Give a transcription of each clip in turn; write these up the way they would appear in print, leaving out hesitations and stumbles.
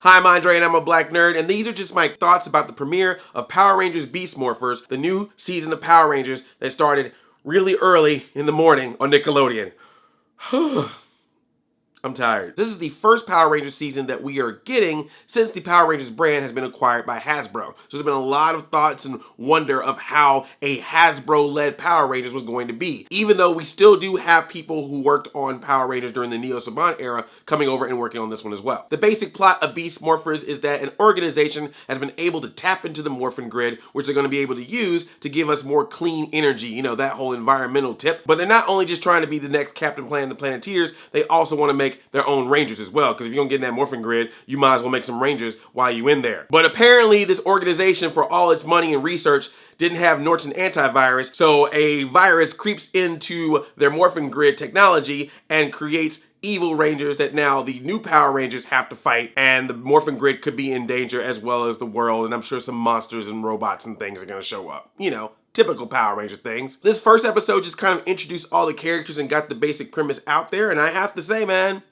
Hi, I'm Andre and I'm a black nerd, and these are just my thoughts about the premiere of Power Rangers Beast Morphers, the new season of Power Rangers that started really early in the morning on Nickelodeon. I'm tired. This is the first Power Rangers season that we are getting since the Power Rangers brand has been acquired by Hasbro. So there's been a lot of thoughts and wonder of how a Hasbro-led Power Rangers was going to be. Even though we still do have people who worked on Power Rangers during the Neo Saban era coming over and working on this one as well. The basic plot of Beast Morphers is that an organization has been able to tap into the Morphin Grid, which they're going to be able to use to give us more clean energy, you know, that whole environmental tip. But they're not only just trying to be the next Captain Planet and the Planeteers, they also want to make their own Rangers as well, because if you're gonna get in that Morphin Grid, you might as well make some Rangers while you in there. But apparently this organization, for all its money and research, didn't have Norton antivirus, so a virus creeps into their Morphin Grid technology and creates evil Rangers that now the new Power Rangers have to fight, and the Morphin Grid could be in danger as well as the world, and I'm sure some monsters and robots and things are gonna show up. You know, typical Power Ranger things. This first episode just kind of introduced all the characters and got the basic premise out there, and I have to say, man,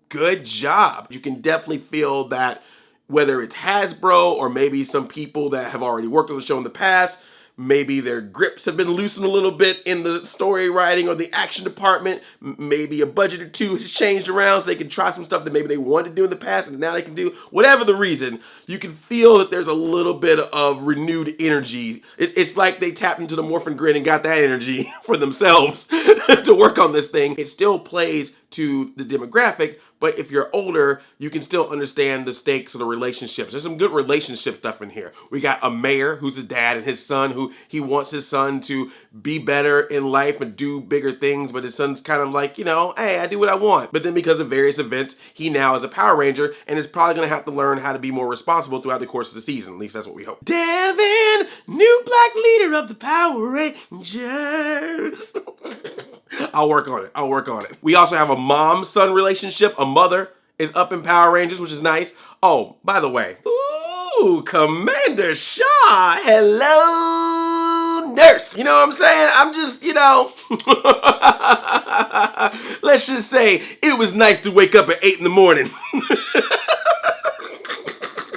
good job. You can definitely feel that whether it's Hasbro or maybe some people that have already worked on the show in the past, maybe their grips have been loosened a little bit in the story writing or the action department. Maybe a budget or two has changed around so they can try some stuff that maybe they wanted to do in the past and now they can do. Whatever the reason, you can feel that there's a little bit of renewed energy. It's like they tapped into the Morphin Grid and got that energy for themselves to work on this thing. It still plays to the demographic, but if you're older, you can still understand the stakes of the relationships. There's some good relationship stuff in here. We got a mayor who's a dad and his son who he wants his son to be better in life and do bigger things, but his son's kind of like, you know, hey, I do what I want. But then because of various events, he now is a Power Ranger and is probably gonna have to learn how to be more responsible throughout the course of the season. At least that's what we hope. Devin, new black leader of the Power Rangers. I'll work on it. We also have a mom-son relationship. A mother is up in Power Rangers, which is nice. Oh, by the way. Ooh, Commander Shaw. Hello, nurse. You know what I'm saying? I'm just, you know. Let's just say it was nice to wake up at 8 in the morning.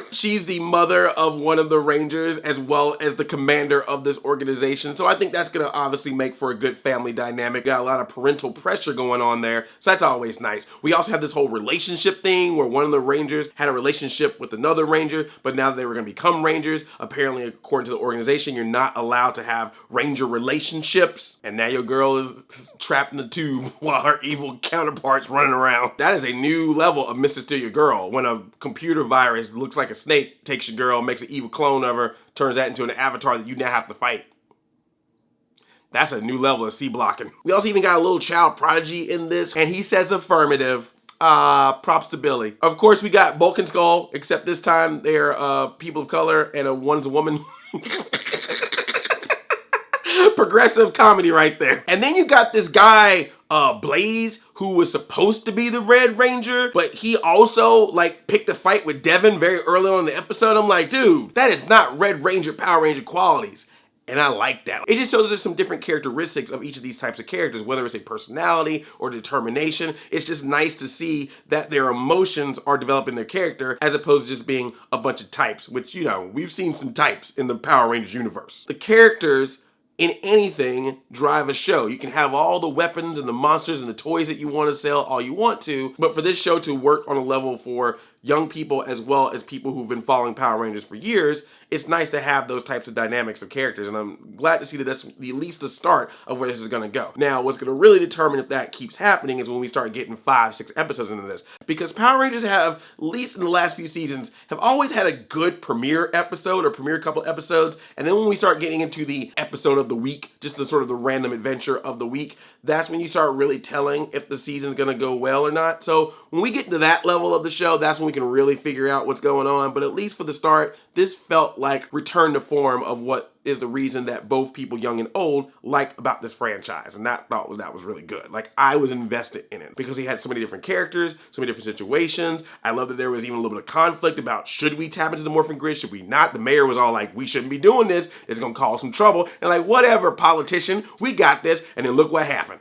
She's the mother of one of the Rangers as well as the commander of this organization. So I think that's going to obviously make for a good family dynamic. Got a lot of parental pressure going on there. So that's always nice. We also have this whole relationship thing where one of the Rangers had a relationship with another Ranger, but now that they were going to become Rangers, apparently according to the organization, you're not allowed to have Ranger relationships. And now your girl is trapped in a tube while her evil counterpart's running around. That is a new level of Mr. Steal Your Girl. When a computer virus looks like a snake, takes your girl, makes an evil clone of her, turns that into an avatar that you now have to fight. That's a new level of C blocking. We also even got a little child prodigy in this, and he says affirmative. Props to Billy. Of course, we got Bulk and Skull, except this time they're people of color and one's a woman. Progressive comedy right there. And then you got this guy, Blaze, who was supposed to be the Red Ranger, but he also like picked a fight with Devin very early on in the episode. I'm like, dude, that is not Red Ranger, Power Ranger qualities. And I like that. It just shows there's some different characteristics of each of these types of characters, whether it's a personality or determination. It's just nice to see that their emotions are developing their character as opposed to just being a bunch of types, which, you know, we've seen some types in the Power Rangers universe. The characters in anything drive a show. You can have all the weapons and the monsters and the toys that you want to sell all you want to, but for this show to work on a level for young people as well as people who've been following Power Rangers for years, it's nice to have those types of dynamics of characters, and I'm glad to see that that's at least the start of where this is going to go. Now, what's going to really determine if that keeps happening is when we start getting 5-6 episodes into this, because Power Rangers have, at least in the last few seasons, have always had a good premiere episode or premiere couple episodes, and then when we start getting into the episode of the week, just the sort of the random adventure of the week, that's when you start really telling if the season's going to go well or not. So when we get to that level of the show, that's when we can really figure out what's going on. But at least for the start, this felt like return to form of what is the reason that both people, young and old, like about this franchise. And that was really good. Like, I was invested in it because he had so many different characters, so many different situations. I love that there was even a little bit of conflict about, should we tap into the morphing grid, should we not? The mayor was all like, we shouldn't be doing this, it's gonna cause some trouble. And like, whatever, politician, we got this. And then look what happened.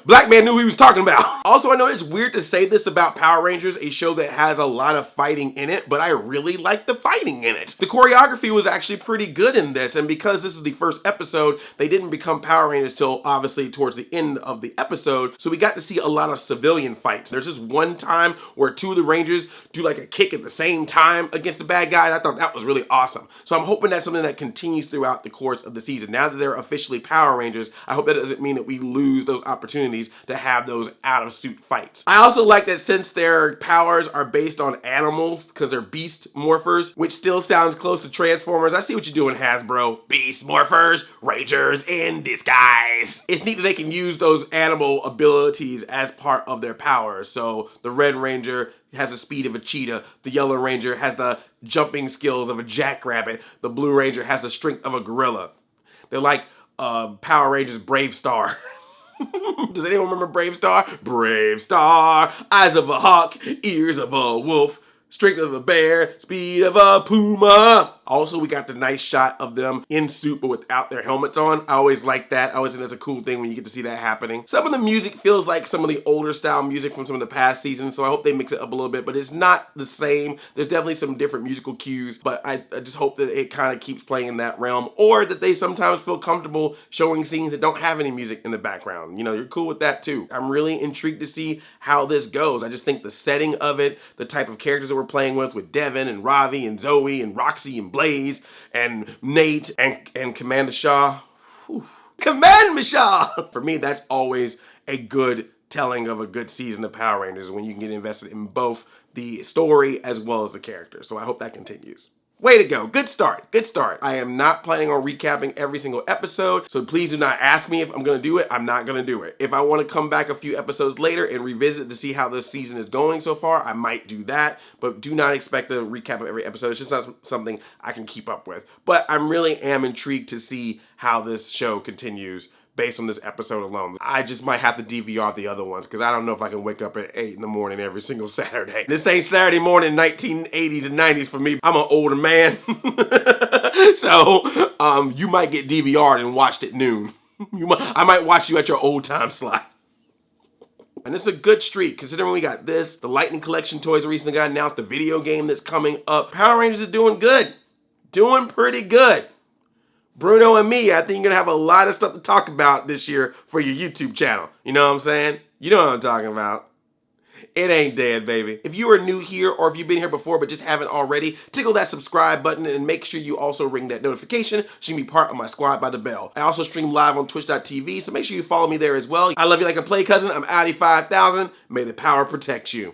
Black man knew what he was talking about. Also, I know it's weird to say this about Power Rangers, a show that has a lot of fighting in it, but I really like the fighting in it. The choreography was actually pretty good in this, and because this is the first episode, they didn't become Power Rangers till obviously towards the end of the episode, so we got to see a lot of civilian fights. There's this one time where two of the Rangers do like a kick at the same time against the bad guy, and I thought that was really awesome. So I'm hoping that's something that continues throughout the course of the season. Now that they're officially Power Rangers, I hope that doesn't mean that we lose those opportunities to have those out-of-suit fights. I also like that since their powers are based on animals, because they're beast morphers, which still sounds close to Transformers. I see what you're doing, Hasbro. Beast morphers, Rangers in disguise. It's neat that they can use those animal abilities as part of their powers. So the Red Ranger has the speed of a cheetah. The Yellow Ranger has the jumping skills of a jackrabbit. The Blue Ranger has the strength of a gorilla. They're like Power Rangers Brave Star. Does anyone remember Brave Star? Brave Star, eyes of a hawk, ears of a wolf, strength of a bear, speed of a puma. Also, we got the nice shot of them in suit but without their helmets on. I always like that. I always think that's a cool thing when you get to see that happening. Some of the music feels like some of the older style music from some of the past seasons, so I hope they mix it up a little bit, but it's not the same. There's definitely some different musical cues, but I just hope that it kind of keeps playing in that realm, or that they sometimes feel comfortable showing scenes that don't have any music in the background. You know, you're cool with that too. I'm really intrigued to see how this goes. I just think the setting of it, the type of characters that we're playing with Devin and Ravi and Zoe and Roxy and Blaze and Nate and Commander Shaw. Whew. Commander Shaw! For me, that's always a good telling of a good season of Power Rangers, when you can get invested in both the story as well as the characters. So I hope that continues. Way to go. Good start. Good start. I am not planning on recapping every single episode, so please do not ask me if I'm going to do it. I'm not going to do it. If I want to come back a few episodes later and revisit to see how this season is going so far, I might do that, but do not expect a recap of every episode. It's just not something I can keep up with. But I really am intrigued to see how this show continues based on this episode alone. I just might have to DVR the other ones because I don't know if I can wake up at 8 in the morning every single Saturday. This ain't Saturday morning 1980s and 90s for me. I'm an older man. So you might get DVR'd and watched at noon. I might watch you at your old time slot. And it's a good streak, considering we got this, the Lightning Collection toys recently got announced, the video game that's coming up. Power Rangers are doing good. Doing pretty good. Bruno and me, I think you're going to have a lot of stuff to talk about this year for your YouTube channel. You know what I'm saying? You know what I'm talking about. It ain't dead, baby. If you are new here, or if you've been here before but just haven't already, tickle that subscribe button and make sure you also ring that notification so you can be part of my squad by the bell. I also stream live on twitch.tv, so make sure you follow me there as well. I love you like a play cousin. I'm Audi 5000. May the power protect you.